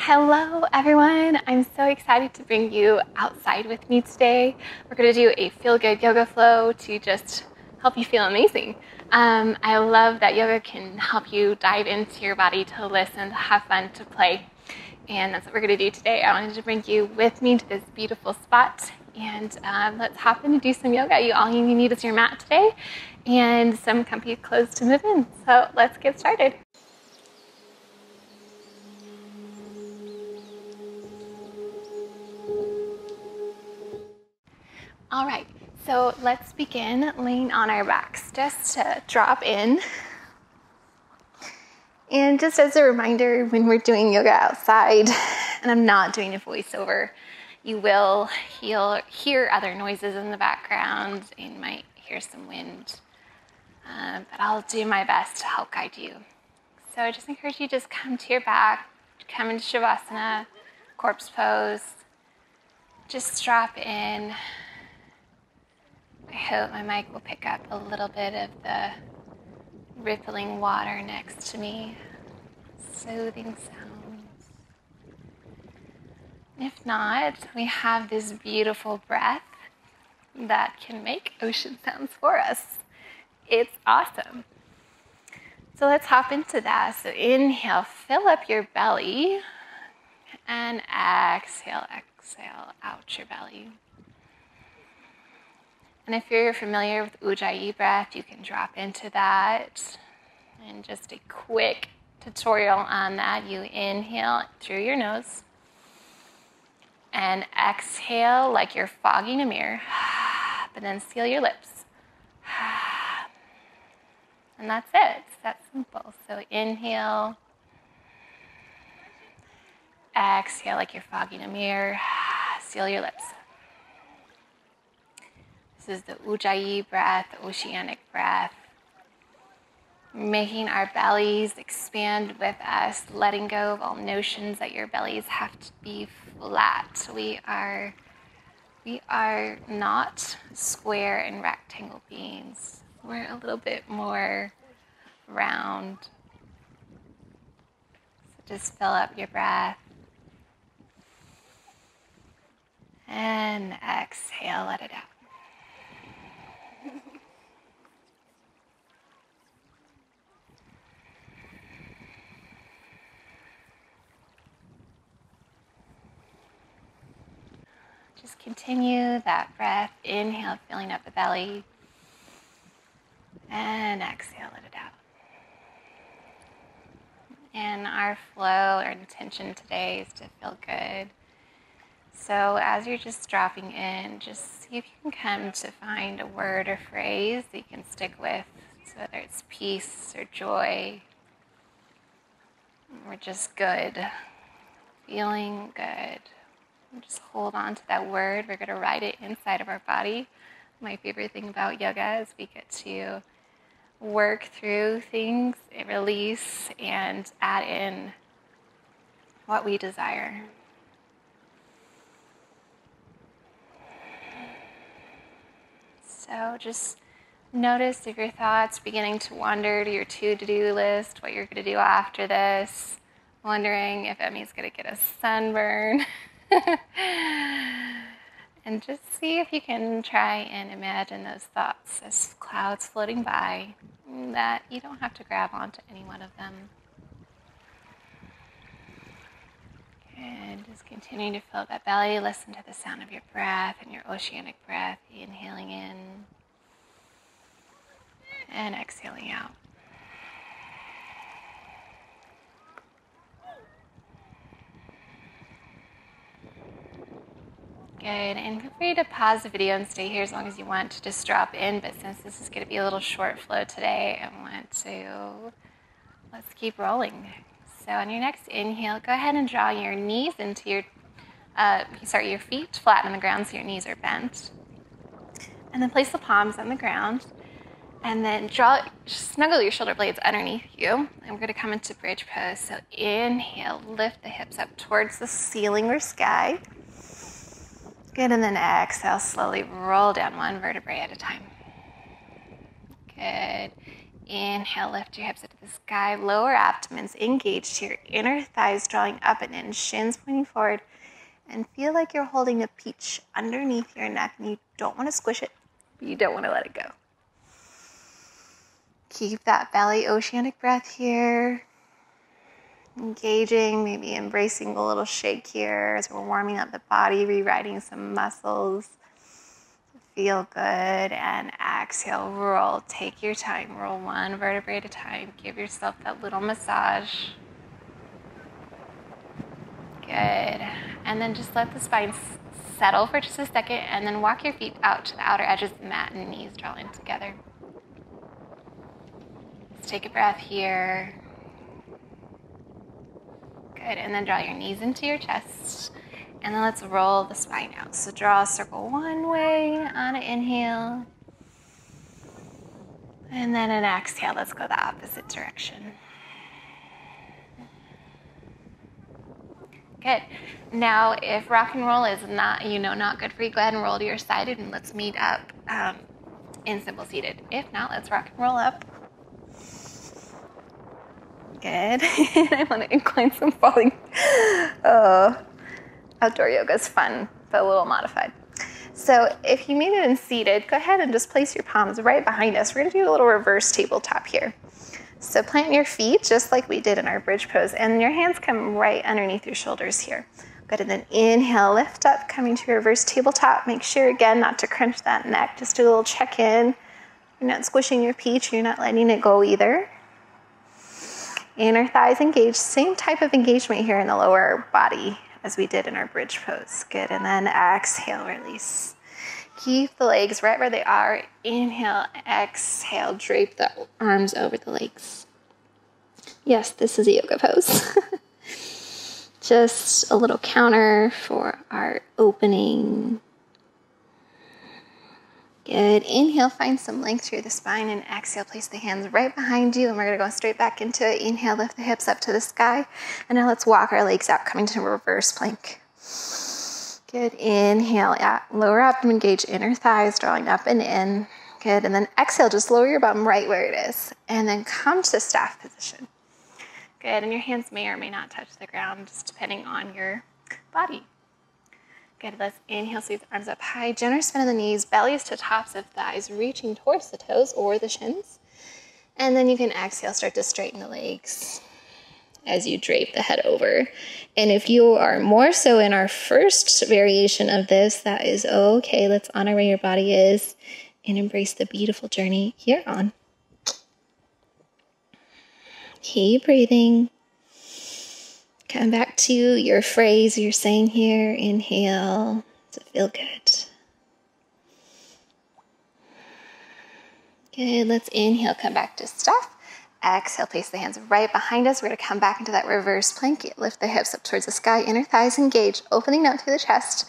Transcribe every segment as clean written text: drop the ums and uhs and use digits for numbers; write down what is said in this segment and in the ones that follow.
Hello everyone, I'm so excited to bring you outside with me today. We're going to do a feel-good yoga flow to just help you feel amazing. I love that yoga can help you dive into your body, to listen, to have fun, to play. And that's what we're going to do today. I wanted to bring you with me to this beautiful spot, and let's hop in and do some yoga. All you need is your mat today and some comfy clothes to move in. So let's get started. All right, so let's begin laying on our backs, just to drop in. And just as a reminder, when we're doing yoga outside, and I'm not doing a voiceover, you will hear other noises in the background, and you might hear some wind, but I'll do my best to help guide you. So I just encourage you to just come to your back, come into Shavasana, corpse pose, just drop in. I hope my mic will pick up a little bit of the rippling water next to me, soothing sounds. If not, we have this beautiful breath that can make ocean sounds for us. It's awesome. So let's hop into that. So inhale, fill up your belly, and exhale out your belly. And if you're familiar with Ujjayi breath, you can drop into that. And just a quick tutorial on that. You inhale through your nose and exhale like you're fogging a mirror, but then seal your lips. And that's it. It's that simple. So inhale, exhale like you're fogging a mirror, seal your lips. This is the Ujjayi breath, the oceanic breath. Making our bellies expand with us, letting go of all notions that your bellies have to be flat. We are not square and rectangle beings. We're a little bit more round. So just fill up your breath. And exhale, let it out. Just continue that breath. Inhale, filling up the belly. And exhale, let it out. And our flow, our intention today is to feel good. So as you're just dropping in, just see if you can come to find a word or phrase that you can stick with. So whether it's peace or joy, or just good, feeling good. Just hold on to that word. We're going to write it inside of our body. My favorite thing about yoga is we get to work through things, release, and add in what we desire. So just notice if your thoughts beginning to wander to your to-do list, what you're going to do after this, wondering if Emmy's going to get a sunburn. And just see if you can try and imagine those thoughts as clouds floating by, that you don't have to grab onto any one of them. And just continue to fill that belly. Listen to the sound of your breath and your oceanic breath, inhaling in and exhaling out. Good, and feel free to pause the video and stay here as long as you want to just drop in, but since this is going to be a little short flow today, let's keep rolling. So on your next inhale, go ahead and draw your knees into your feet flat on the ground so your knees are bent. And then place the palms on the ground, and then snuggle your shoulder blades underneath you. And we're going to come into bridge pose. So inhale, lift the hips up towards the ceiling or sky. Good, and then exhale, slowly roll down one vertebrae at a time. Good. Inhale, lift your hips up to the sky. Lower abdomen's engaged here. Inner thighs drawing up and in. Shins pointing forward. And feel like you're holding a peach underneath your neck. And you don't want to squish it, but you don't want to let it go. Keep that belly oceanic breath here. Engaging, maybe embracing a little shake here as we're warming up the body, rewriting some muscles. Feel good, and exhale, roll. Take your time, roll one vertebrae at a time. Give yourself that little massage. Good. And then just let the spine settle for just a second, and then walk your feet out to the outer edges of the mat and knees draw in together. Let's take a breath here. Good, and then draw your knees into your chest. And then let's roll the spine out. So draw a circle one way on an inhale. And then an exhale, let's go the opposite direction. Good. Now, if rock and roll is not good for you, go ahead and roll to your side and let's meet up in simple seated. If not, let's rock and roll up. Good. I want to incline some falling. Outdoor yoga is fun, but a little modified. So if you made it in seated, go ahead and just place your palms right behind us. We're going to do a little reverse tabletop here. So plant your feet just like we did in our bridge pose, and your hands come right underneath your shoulders here. Good, and then inhale, lift up, coming to reverse tabletop. Make sure, again, not to crunch that neck. Just do a little check-in. You're not squishing your peach. You're not letting it go either. Inner thighs engaged. Same type of engagement here in the lower body as we did in our bridge pose. Good, and then exhale, release. Keep the legs right where they are. Inhale, exhale, drape the arms over the legs. Yes, this is a yoga pose. Just a little counter for our opening. Good. Inhale, find some length through the spine, and exhale, place the hands right behind you, and we're going to go straight back into it. Inhale, lift the hips up to the sky, and now let's walk our legs out, coming to reverse plank. Good. Inhale, lower abdomen, engage inner thighs, drawing up and in. Good. And then exhale, just lower your bum right where it is, and then come to staff position. Good. And your hands may or may not touch the ground, just depending on your body. Good, let's inhale, sweep the arms up high, generous spin of the knees, bellies to tops of thighs, reaching towards the toes or the shins. And then you can exhale, start to straighten the legs as you drape the head over. And if you are more so in our first variation of this, that is okay. Let's honor where your body is and embrace the beautiful journey you're on. Keep breathing. Come back to your phrase you're saying here. Inhale to feel good. Good. Let's inhale, come back to staff. Exhale, place the hands right behind us. We're going to come back into that reverse plank. Lift the hips up towards the sky. Inner thighs engaged, opening out through the chest.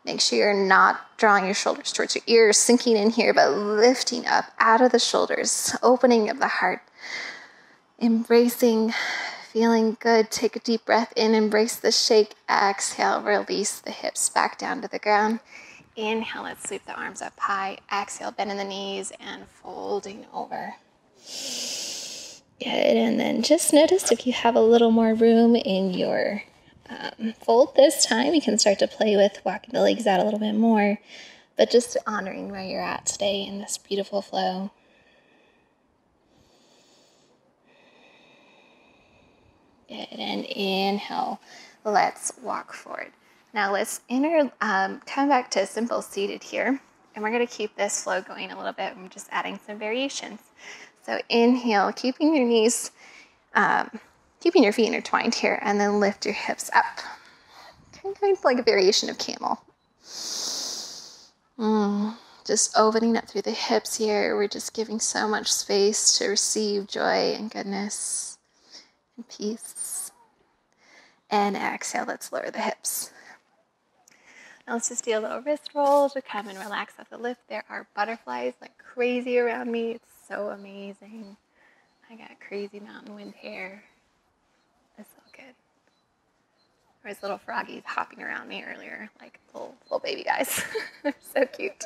Make sure you're not drawing your shoulders towards your ears, sinking in here, but lifting up out of the shoulders, opening up the heart, embracing. Feeling good, take a deep breath in, embrace the shake, exhale, release the hips back down to the ground. Inhale, let's sweep the arms up high, exhale, bending the knees and folding over. Good, and then just notice if you have a little more room in your fold this time, you can start to play with walking the legs out a little bit more, but just honoring where you're at today in this beautiful flow. Good, and inhale, let's walk forward. Now let's come back to simple seated here, and we're going to keep this flow going a little bit. I'm just adding some variations. So inhale, keeping your knees, keeping your feet intertwined here, and then lift your hips up. Kind of like a variation of camel. Just opening up through the hips here. We're just giving so much space to receive joy and goodness and peace. And exhale, let's lower the hips. Now let's just do a little wrist roll to come and relax off the lift. There are butterflies like crazy around me. It's so amazing. I got crazy mountain wind hair. It's so good. There was little froggies hopping around me earlier, like little baby guys. They're so cute.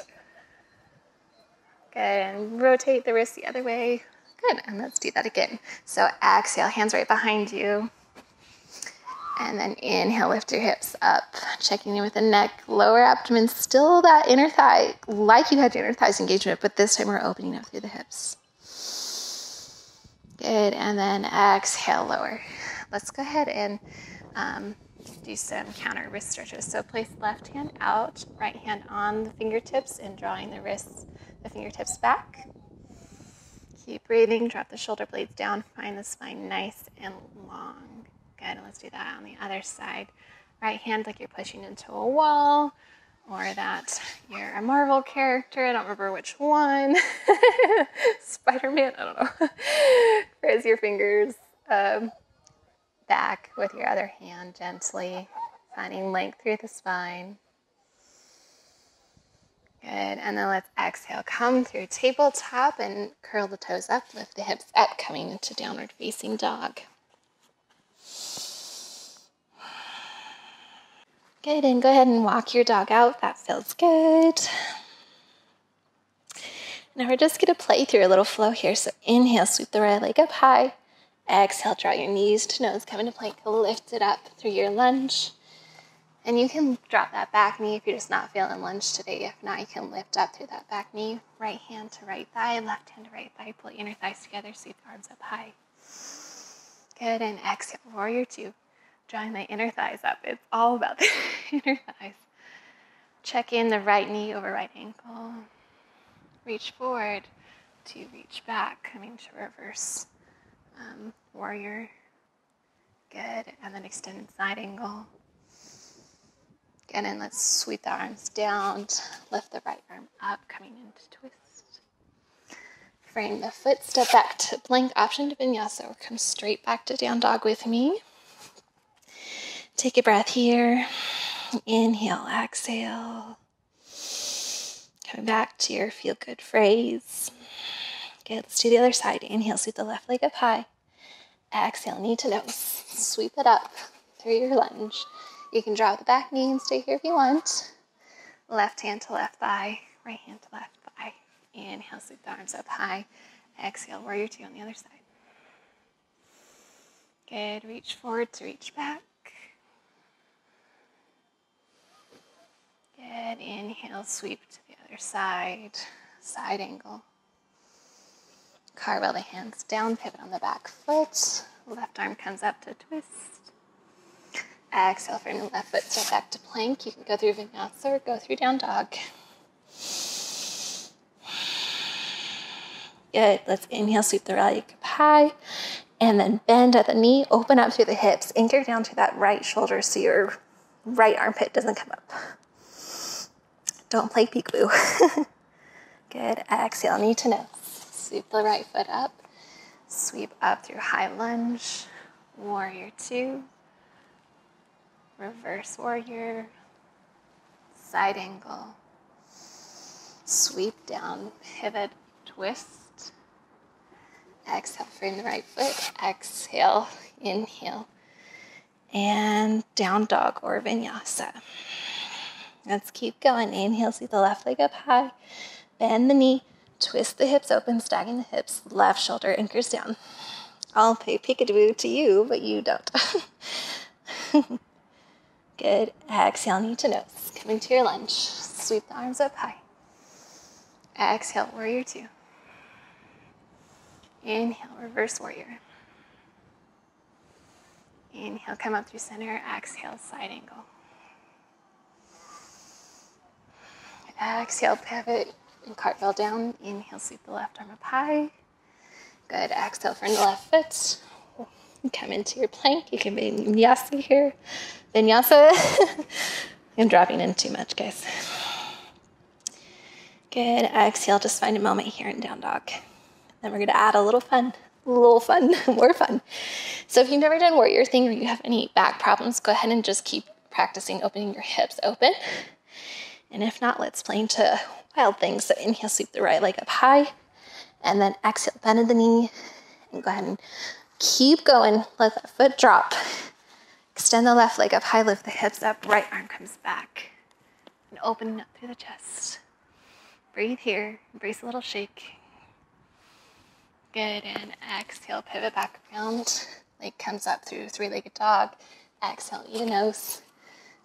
Good, and rotate the wrists the other way. Good, and let's do that again. So exhale, hands right behind you. And then inhale, lift your hips up, checking in with the neck, lower abdomen, still that inner thigh, like you had your inner thighs engagement, but this time we're opening up through the hips. Good, and then exhale, lower. Let's go ahead and do some counter wrist stretches. So place left hand out, right hand on the fingertips and drawing the fingertips back. Keep breathing, drop the shoulder blades down, find the spine nice and long. Good, and let's do that on the other side. Right hand like you're pushing into a wall, or that you're a Marvel character, I don't remember which one. Spider-Man, I don't know. Raise your fingers back with your other hand gently, finding length through the spine. Good, and then let's exhale. Come through tabletop and curl the toes up, lift the hips up, coming into downward facing dog. Good, and go ahead and walk your dog out. That feels good. Now we're just going to play through a little flow here. So inhale, sweep the right leg up high. Exhale, draw your knees to nose, come into plank, lift it up through your lunge. And you can drop that back knee if you're just not feeling lunge today. If not, you can lift up through that back knee. Right hand to right thigh, left hand to right thigh. Pull your inner thighs together, sweep the arms up high. Good, and exhale, warrior two. Drawing my inner thighs up. It's all about the inner thighs. Check in the right knee over right ankle. Reach forward to reach back, coming to reverse warrior. Good, and then extended side angle. Again, and let's sweep the arms down, lift the right arm up, coming into twist. Frame the foot, step back to plank, option to vinyasa, or come straight back to down dog with me. Take a breath here. Inhale, exhale. Coming back to your feel good phrase. Okay, let's do the other side. Inhale, sweep the left leg up high. Exhale, knee to nose. Sweep it up through your lunge. You can drop the back knee and stay here if you want. Left hand to left thigh, right hand to left thigh. Inhale, sweep the arms up high. Exhale, warrior two on the other side. Good, reach forward to reach back. Good, inhale, sweep to the other side, side angle. Carve the hands down, pivot on the back foot. Left arm comes up to twist. Exhale, from the left foot, step back to plank. You can go through vinyasa or go through down dog. Good, let's inhale, sweep the right leg up high. And then bend at the knee, open up through the hips. Anchor down to that right shoulder so your right armpit doesn't come up. Don't play peekaboo. Good, exhale, knee to nose. Sweep the right foot up. Sweep up through high lunge. Warrior two. Reverse warrior. Side angle. Sweep down, pivot, twist. Exhale, frame the right foot. Exhale, inhale. And down dog or vinyasa. Let's keep going. Inhale, sweep the left leg up high. Bend the knee. Twist the hips open, stacking the hips. Left shoulder anchors down. I'll play peekaboo to you, but you don't. Good. Exhale, knee to nose. Coming to your lunge. Sweep the arms up high. Exhale, warrior two. Inhale, reverse warrior. Inhale, come up through center. Exhale, side angle. Exhale, pivot and cartwheel down. Inhale, sweep the left arm up high. Good. Exhale, from the left foot. Come into your plank. You can be vinyasa here. Vinyasa. I'm dropping in too much, guys. Good. Exhale, just find a moment here in down dog. Then we're going to add a little fun, more fun. So if you've never done warrior thing or you have any back problems, go ahead and just keep practicing opening your hips open. And if not, let's play into wild things. So inhale, sweep the right leg up high. And then exhale, bend at the knee. And go ahead and keep going. Let that foot drop. Extend the left leg up high, lift the hips up. Right arm comes back. And open up through the chest. Breathe here. Embrace a little shake. Good, and exhale, pivot back around. Leg comes up through three-legged dog. Exhale, eat a nose.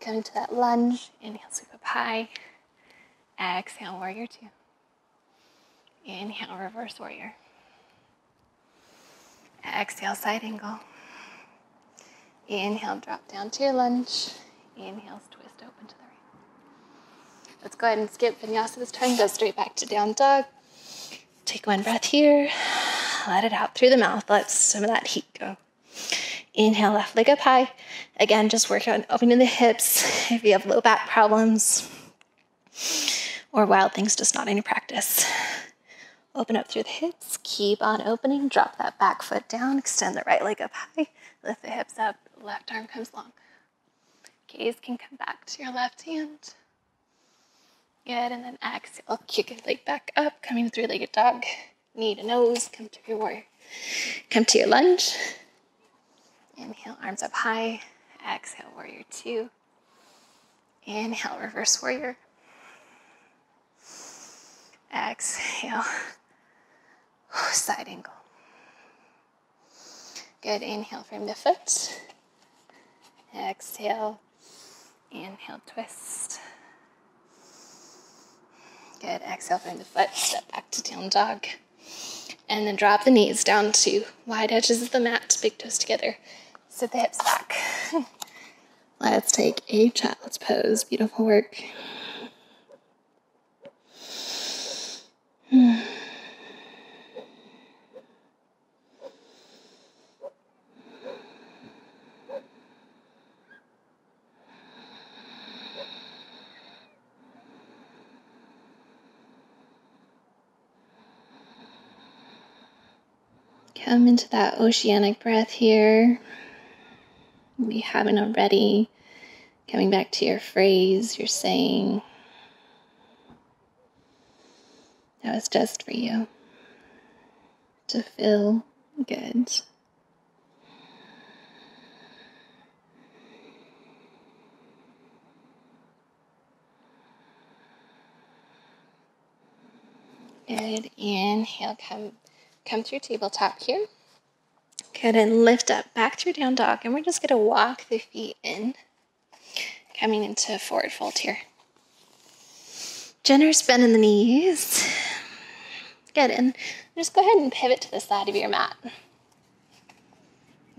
Coming to that lunge. Inhale, sweep up high. Exhale, warrior two. Inhale, reverse warrior. Exhale, side angle. Inhale, drop down to your lunge. Inhale, twist open to the right. Let's go ahead and skip vinyasa this time. Go straight back to down dog. Take one breath here. Let it out through the mouth. Let some of that heat go. Inhale, left leg up high. Again, just work on opening the hips if you have low back problems or wild things just not in your practice. Open up through the hips. Keep on opening. Drop that back foot down. Extend the right leg up high. Lift the hips up. Left arm comes long. Gaze can come back to your left hand. Good, and then exhale. Kick your leg back up. Coming three-legged dog. Knee to nose. Come to your warrior. Come to your lunge. Inhale, arms up high. Exhale, warrior two. Inhale, reverse warrior. Exhale, side angle. Good, inhale, frame the foot. Exhale, inhale, twist. Good, exhale, frame the foot. Step back to down dog. And then drop the knees down to wide edges of the mat, big toes together. Sit the hips back. Let's take a child's pose. Beautiful work. Come into that oceanic breath here. If you haven't already, coming back to your phrase, your saying. That was just for you to feel good. Good. Inhale, come through tabletop here. Good, and lift up back through down dog, and we're just going to walk the feet in, coming into forward fold here. Generous bend in the knees. Good, and just go ahead and pivot to the side of your mat.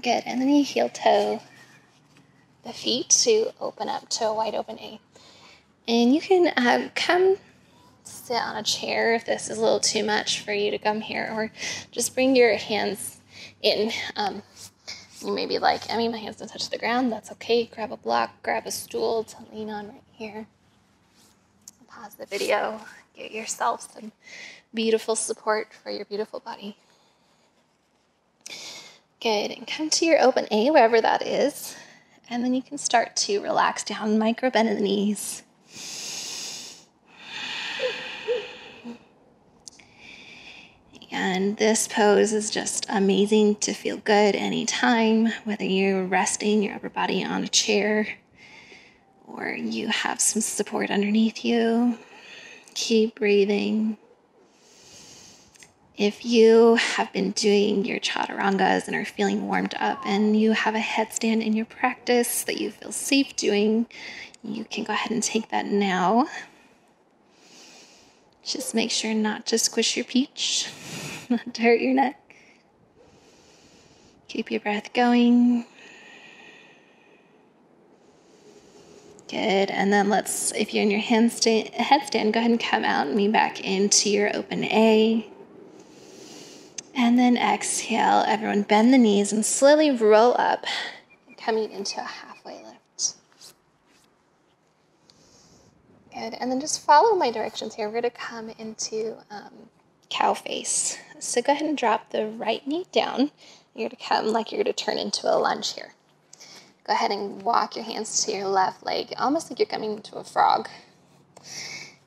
Good, and then you heel toe the feet to open up to a wide open A. And you can come sit on a chair if this is a little too much for you to come here, or just bring your hands in. You may be like, Emmy, my hands don't touch the ground. That's okay. Grab a block, grab a stool to lean on right here. Pause the video. Get yourself some beautiful support for your beautiful body. Good. And come to your open A, wherever that is. And then you can start to relax down, micro bend in the knees. And this pose is just amazing to feel good anytime, whether you're resting your upper body on a chair or you have some support underneath you. Keep breathing. If you have been doing your chaturangas and are feeling warmed up and you have a headstand in your practice that you feel safe doing, you can go ahead and take that now. Just make sure not to squish your peach, not to hurt your neck. Keep your breath going. Good, and then if you're in your headstand, go ahead and come out and lean back into your open A. And then exhale, everyone bend the knees and slowly roll up, coming into a halfway lift. Good, and then just follow my directions here. We're going to come into cow face. So go ahead and drop the right knee down. You're going to come like you're going to turn into a lunge here. Go ahead and walk your hands to your left leg, almost like you're coming into a frog.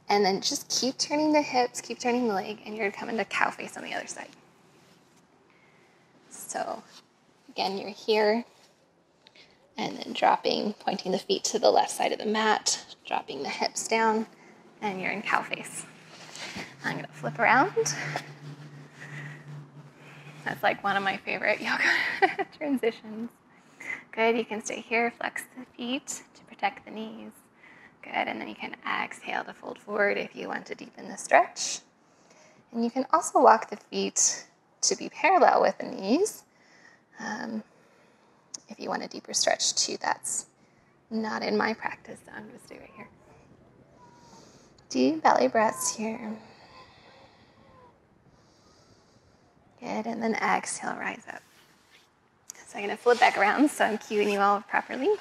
And then just keep turning the hips, keep turning the leg, and you're going to come into cow face on the other side. So again, you're here, and then pointing the feet to the left side of the mat, dropping the hips down, and you're in cow face. I'm going to flip around. That's like one of my favorite yoga transitions. Good, you can stay here, flex the feet to protect the knees. Good, and then you can exhale to fold forward if you want to deepen the stretch. And you can also walk the feet to be parallel with the knees. If you want a deeper stretch too, that's not in my practice, so I'm going to stay right here. Deep belly breaths here. Good, and then exhale, rise up. So I'm going to flip back around so I'm cueing you all properly.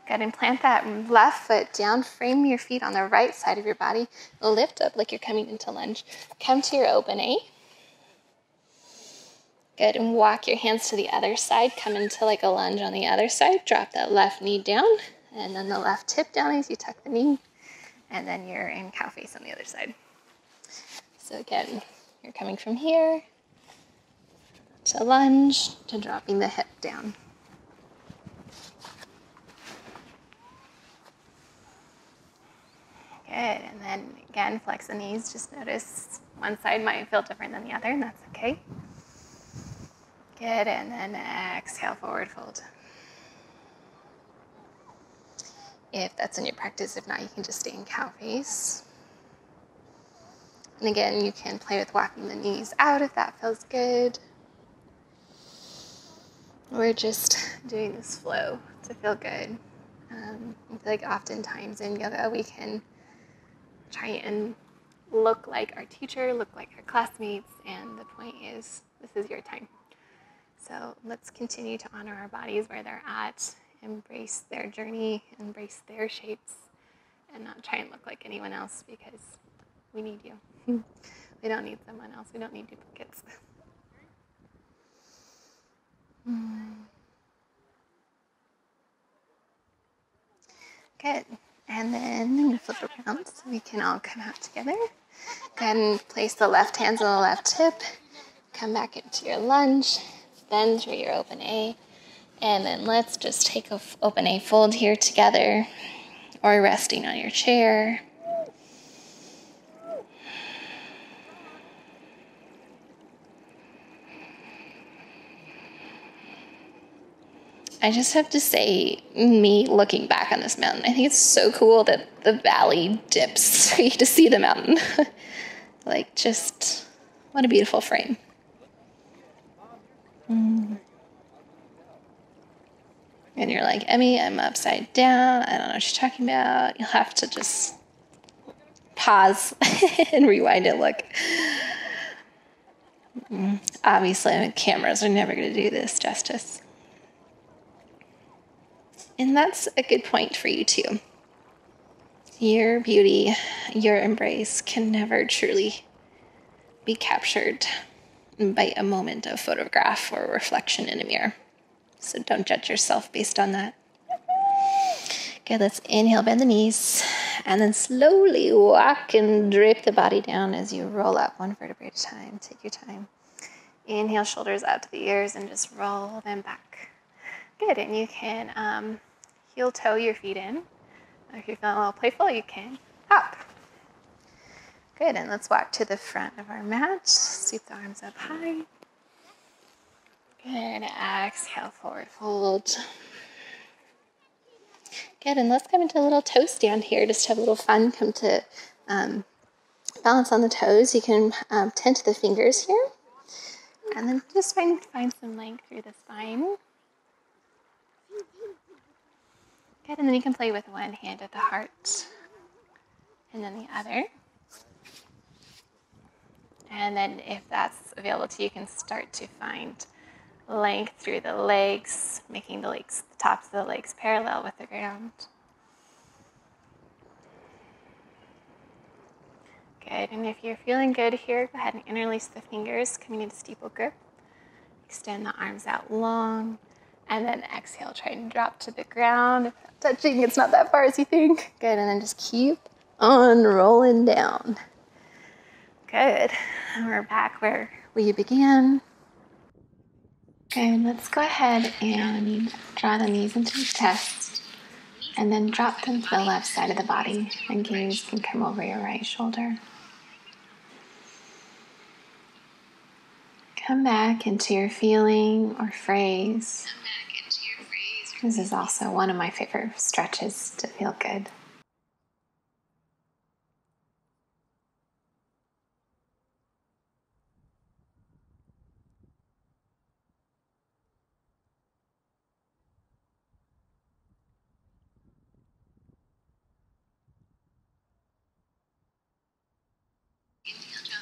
Good, and plant that left foot down, frame your feet on the right side of your body, lift up like you're coming into lunge. Come to your open A. Good, and walk your hands to the other side, come into like a lunge on the other side, drop that left knee down, and then the left hip down as you tuck the knee, and then you're in cow face on the other side. So again, you're coming from here to lunge, to dropping the hip down. Good, and then again, flex the knees. Just notice one side might feel different than the other, and that's okay. Good, and then exhale, forward fold. If that's in your practice, if not, you can just stay in cow face. And again, you can play with walking the knees out if that feels good. We're just doing this flow to feel good. I feel like oftentimes in yoga we can try and look like our teacher, look like our classmates, and the point is this is your time. So let's continue to honor our bodies where they're at, embrace their journey, embrace their shapes, and not try and look like anyone else because we need you. We don't need someone else. We don't need duplicates. Good. And then I'm going to flip around so we can all come out together. Go ahead and place the left hands on the left hip. Come back into your lunge. Bend through your open A. And then let's just take a open A fold here together, or resting on your chair. I just have to say, me looking back on this mountain, I think it's so cool that the valley dips for you to see the mountain. Like, just, what a beautiful frame. And you're like, Emmy, I'm upside down. I don't know what you're talking about. You'll have to just pause and rewind and look. Obviously, cameras are never going to do this justice. And that's a good point for you too. Your beauty, your embrace can never truly be captured by a moment of photograph or reflection in a mirror. So don't judge yourself based on that. Okay, let's inhale, bend the knees, and then slowly walk and drape the body down as you roll up one vertebrae at a time. Take your time. Inhale, shoulders out to the ears, and just roll them back. Good, and you can heel toe your feet in. If you're feeling a little playful, you can hop. Good, and let's walk to the front of our mat. Sweep the arms up high. Good, exhale, forward fold. Good, and let's come into a little toe stand here, just to have a little fun. Come to balance on the toes. You can tend to the fingers here. And then just find some length through the spine. Good, and then you can play with one hand at the heart, and then the other. And then if that's available to you, you can start to find length through the legs, making the tops of the legs parallel with the ground. Good, and if you're feeling good here, go ahead and interlace the fingers, coming into steeple grip. Extend the arms out long, and then exhale, try and drop to the ground. If not touching, it's not that far as you think. Good, and then just keep on rolling down. Good, and we're back where we began. Okay, let's go ahead and draw the knees into the chest, and then drop them to the left side of the body, and gaze can come over your right shoulder. Come back into your feeling or phrase. This is also one of my favorite stretches to feel good.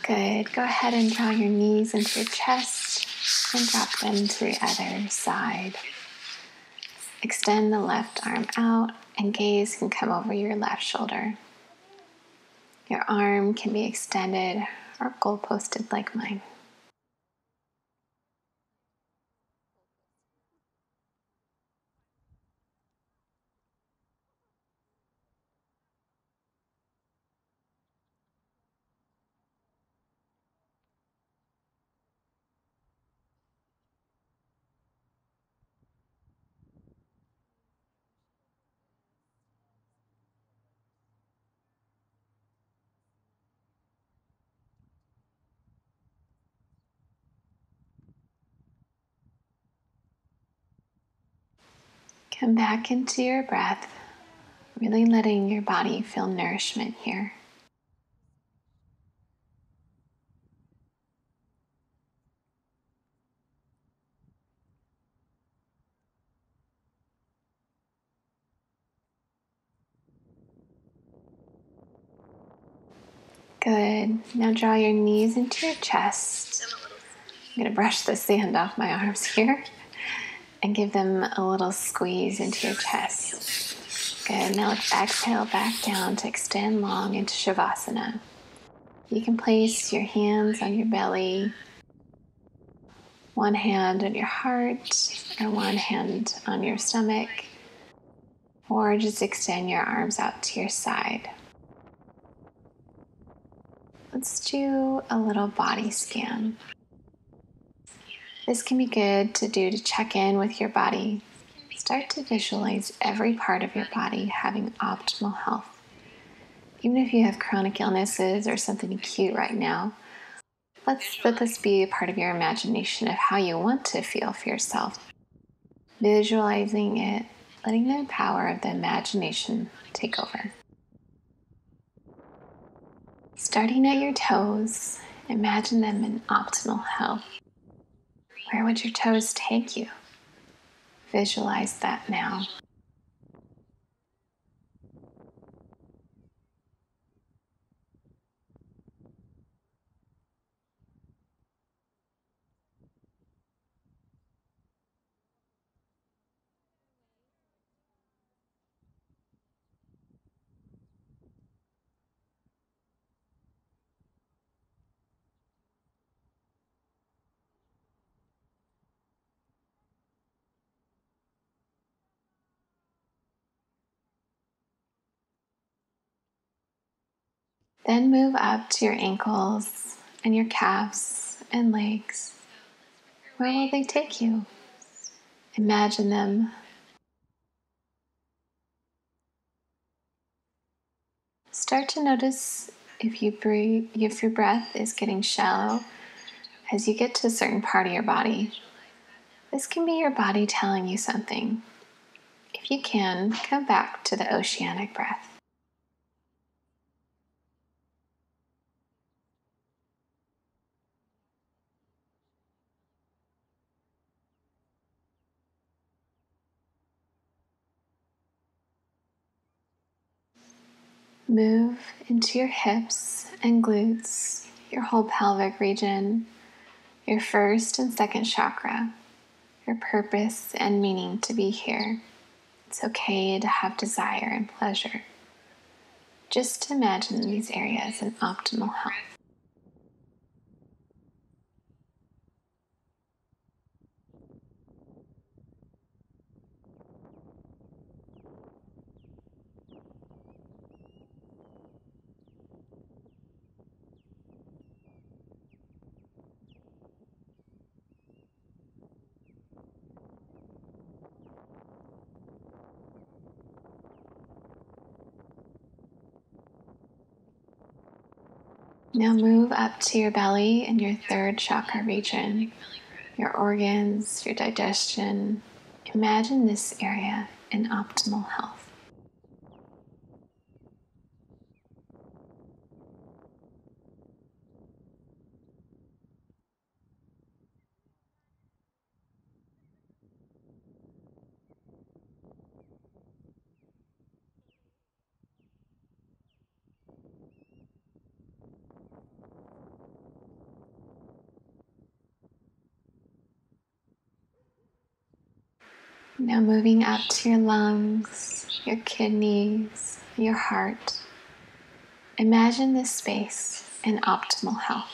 Good. Go ahead and draw your knees into your chest and drop them to the other side. Extend the left arm out and gaze can come over your left shoulder. Your arm can be extended or goal-posted like mine. Come back into your breath, really letting your body feel nourishment here. Good. Now draw your knees into your chest. I'm going to brush the sand off my arms here and give them a little squeeze into your chest. Good. Now let's exhale back down to extend long into Shavasana. You can place your hands on your belly, one hand on your heart, or one hand on your stomach, or just extend your arms out to your side. Let's do a little body scan. This can be good to do to check in with your body. Start to visualize every part of your body having optimal health. Even if you have chronic illnesses or something acute right now, let's let this be a part of your imagination of how you want to feel for yourself. Visualizing it, letting the power of the imagination take over. Starting at your toes, imagine them in optimal health. Where would your toes take you? Visualize that now. Then move up to your ankles and your calves and legs. Where will they take you? Imagine them. Start to notice if your breath is getting shallow as you get to a certain part of your body. This can be your body telling you something. If you can, come back to the oceanic breath. Move into your hips and glutes, your whole pelvic region, your first and second chakra, your purpose and meaning to be here. It's okay to have desire and pleasure. Just imagine these areas in optimal health. Now move up to your belly and your third chakra region, your organs, your digestion. Imagine this area in optimal health. Now moving up to your lungs, your kidneys, your heart. Imagine this space in optimal health.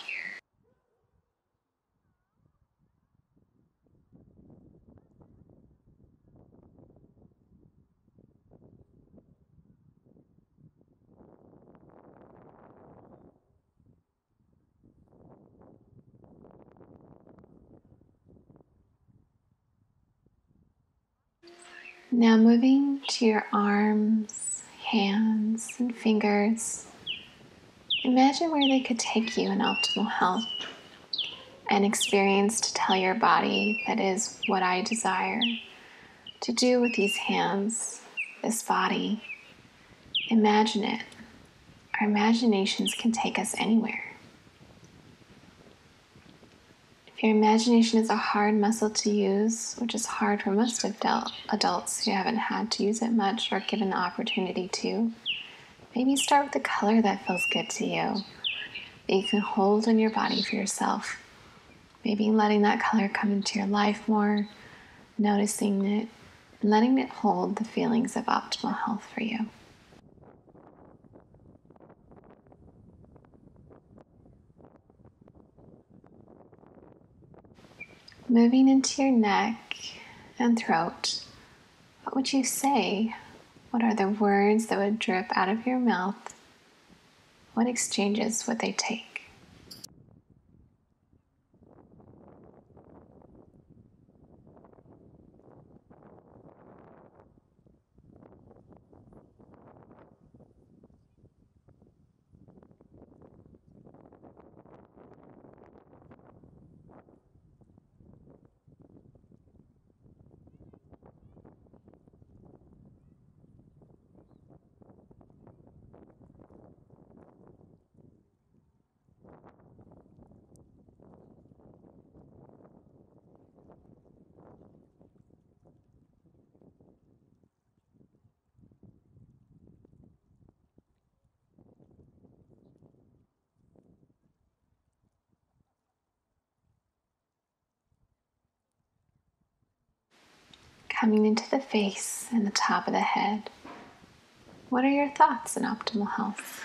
Now moving to your arms, hands, and fingers. Imagine where they could take you in optimal health. An experience to tell your body that is what I desire to do with these hands, this body. Imagine it. Our imaginations can take us anywhere. If your imagination is a hard muscle to use, which is hard for most adults who haven't had to use it much or given the opportunity to, maybe start with a color that feels good to you, that you can hold in your body for yourself. Maybe letting that color come into your life more, noticing it, and letting it hold the feelings of optimal health for you. Moving into your neck and throat, what would you say? What are the words that would drip out of your mouth? What exchanges would they take? Coming into the face and the top of the head, what are your thoughts in optimal health?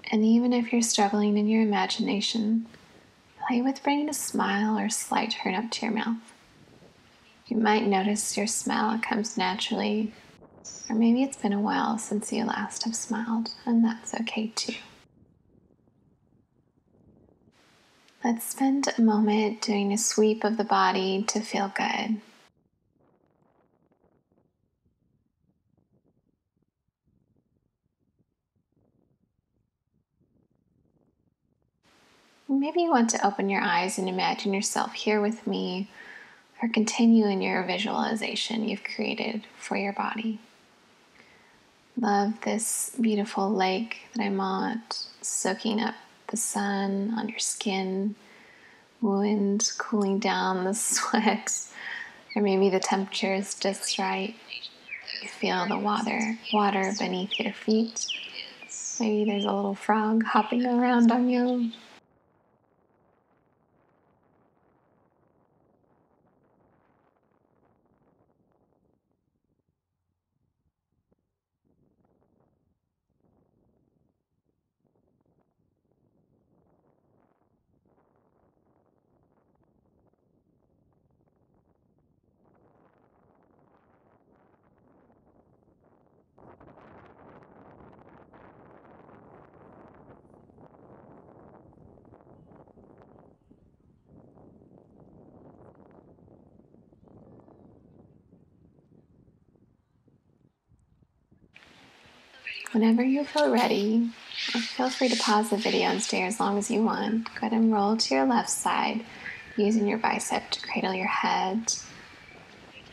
And even if you're struggling in your imagination, play with bringing a smile or a slight turn up to your mouth. You might notice your smile comes naturally, or maybe it's been a while since you last have smiled, and that's okay too. Let's spend a moment doing a sweep of the body to feel good. Maybe you want to open your eyes and imagine yourself here with me, or continue in your visualization you've created for your body. Love this beautiful lake that I'm on, soaking up the sun on your skin, wind cooling down the sweat, or maybe the temperature is just right. You feel the water beneath your feet. Maybe there's a little frog hopping around on you. Whenever you feel ready, feel free to pause the video and stay as long as you want. Go ahead and roll to your left side, using your bicep to cradle your head.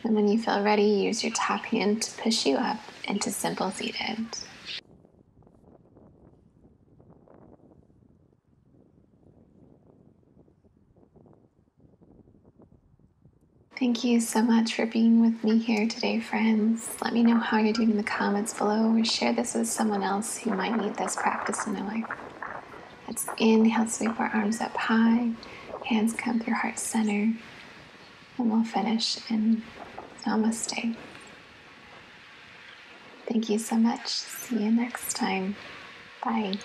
And when you feel ready, use your top hand to push you up into simple seated. Thank you so much for being with me here today, friends. Let me know how you're doing in the comments below, or share this with someone else who might need this practice in their life. Let's inhale, sweep our arms up high, hands come through heart center, and we'll finish in Namaste. Thank you so much. See you next time. Bye.